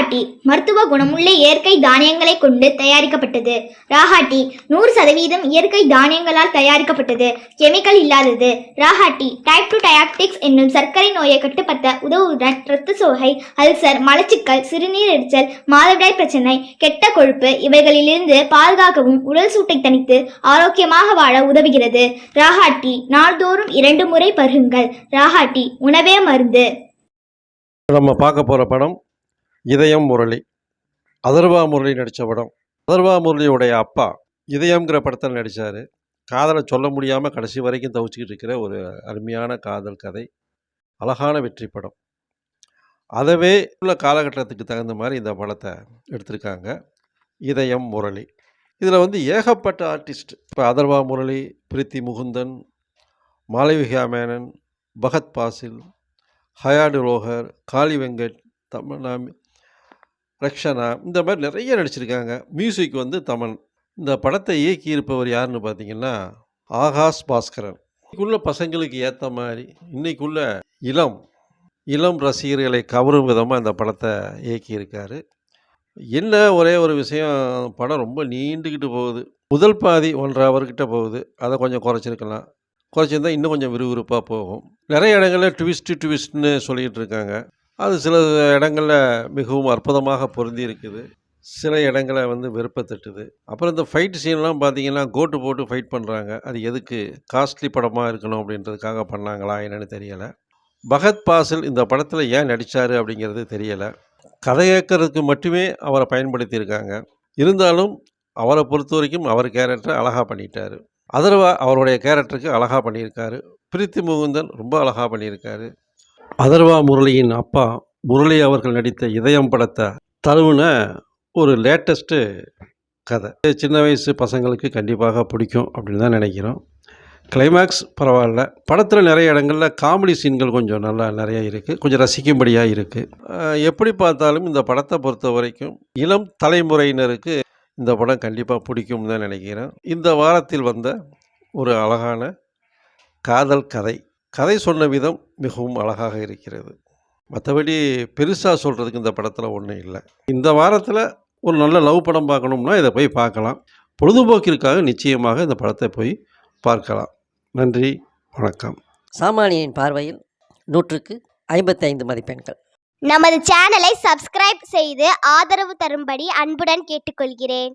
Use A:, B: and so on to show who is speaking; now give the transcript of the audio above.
A: ராஹாட்டி மருத்துவ குணமுள்ள இயற்கை தானியங்களை கொண்டு தயாரிக்கப்பட்டது. ராஹாட்டி 100% இயற்கை தானியங்களால் தயாரிக்கப்பட்டது, கெமிக்கல் இல்லாதது. ராஹாட்டி டைப் 2 டயாபெட்டிக்ஸ் என்னும் சர்க்கரை நோயை கட்டுப்படுத்த உதவுடன் இரத்த சோகை, அல்சர், மலச்சிக்கல், சிறுநீர் எரிச்சல், மாதவிடாய் பிரச்சனை, கெட்ட கொழுப்பு இவைகளிலிருந்து பாதுகாக்கவும் உடல் சூட்டை தணித்து ஆரோக்கியமாக வாழ உதவுகிறது. ராஹாட்டி நாள்தோறும் 2 முறை பருகுங்கள். ராஹாட்டி உணவே மருந்து.
B: நம்ம பார்க்க போகிற படம் இதயம் முரளி. அதர்வா முரளி நடித்த படம். அதர்வா முரளியுடைய அப்பா இதயம்ங்கிற படத்தில் நடித்தார். காதலை சொல்ல முடியாமல் கடைசி வரைக்கும் தவிச்சிக்கிட்டு இருக்கிற ஒரு அருமையான காதல் கதை, அழகான வெற்றி படம். அதவே உள்ள காலகட்டத்துக்கு தகுந்த மாதிரி இந்த படத்தை எடுத்திருக்காங்க. இதயம் முரளி. இதில் ஏகப்பட்ட ஆர்டிஸ்ட். இப்போ அதர்வா முரளி, பிரீத்தி முகுந்தன், மாளவிகா மேனன், பகத் பாசில், ஹயாடு ரோஹர், காளி வெங்கட், தமன்னா, ரக்ஷனா, இந்த மாதிரி நிறைய நடிச்சிருக்காங்க. மியூசிக் தமன். இந்த படத்தை இயக்கியிருப்பவர் யாருன்னு பார்த்தீங்கன்னா ஆகாஷ் பாஸ்கரன். இன்னைக்குள்ள பசங்களுக்கு ஏற்ற மாதிரி, இன்னைக்குள்ள இளம் ரசிகர்களை கவரும் விதமாக இந்த படத்தை இயக்கியிருக்காரு. என்ன ஒரே ஒரு விஷயம், படம் ரொம்ப நீண்டுக்கிட்டு போகுது. முதல் பாதி 1.5 ஹவர்கிட்ட போகுது. அதை கொஞ்சம் குறைச்சிருக்கலாம். குறைச்சிருந்தால் இன்னும் கொஞ்சம் விறுவிறுப்பாக போகும். நிறைய இடங்களில் ட்விஸ்ட்னு சொல்லிகிட்டு இருக்காங்க. அது சில இடங்களில் மிகவும் அற்புதமாக பொருந்தி இருக்குது. சில இடங்களை வெறுப்பை தட்டுது. அப்புறம் இந்த ஃபைட் சீன்லாம் பார்த்தீங்கன்னா கோட்டு போட்டு ஃபைட் பண்ணுறாங்க. அது எதுக்கு? காஸ்ட்லி படமாக இருக்கணும் அப்படின்றதுக்காக பண்ணாங்களா என்னன்னு தெரியலை. பகத் பாசில் இந்த படத்தில் ஏன் நடித்தார் அப்படிங்கிறது தெரியலை. கதை கேட்கறதுக்கு மட்டுமே அவரை பயன்படுத்தியிருக்காங்க. இருந்தாலும் அவரை பொறுத்த வரைக்கும் அவர் கேரக்டரை அழகாக பண்ணிட்டார். அதர்வா அவருடைய கேரக்டருக்கு அழகாக பண்ணியிருக்காரு. பிரீத்தி முகுந்தன் ரொம்ப அழகாக பண்ணியிருக்காரு. அதர்வா முரளியின் அப்பா முரளி அவர்கள் நடித்த இதயம் படத்தை தழுவுன ஒரு லேட்டஸ்ட்டு கதை. சின்ன வயசு பசங்களுக்கு கண்டிப்பாக பிடிக்கும் அப்படின்னு தான் நினைக்கிறோம். கிளைமேக்ஸ் பரவாயில்ல. படத்தில் நிறைய இடங்களில் காமெடி சீன்கள் கொஞ்சம் நல்லா நிறைய இருக்குது, கொஞ்சம் ரசிக்கும்படியாக இருக்குது. எப்படி பார்த்தாலும் இந்த படத்தை பொறுத்த வரைக்கும் இளம் தலைமுறையினருக்கு இந்த படம் கண்டிப்பாக பிடிக்கும் தான் நினைக்கிறேன். இந்த வாரத்தில் வந்த ஒரு அழகான காதல் கதை சொன்ன விதம் மிகவும் அழகாக இருக்கிறது. மற்றபடி பெருசாக சொல்கிறதுக்கு இந்த படத்தில் ஒன்றும் இல்லை. இந்த வாரத்தில் ஒரு நல்ல லவ் படம் பார்க்கணும்னா இதை போய் பார்க்கலாம். பொழுதுபோக்கிற்காக நிச்சயமாக இந்த படத்தை போய் பார்க்கலாம். நன்றி, வணக்கம்.
C: சாமானியின் பார்வையில் 100க்கு 55 மதிப்பெண்கள்.
D: நமது சேனலை சப்ஸ்கிரைப் செய்து ஆதரவு தரும்படி அன்புடன் கேட்டுக்கொள்கிறேன்.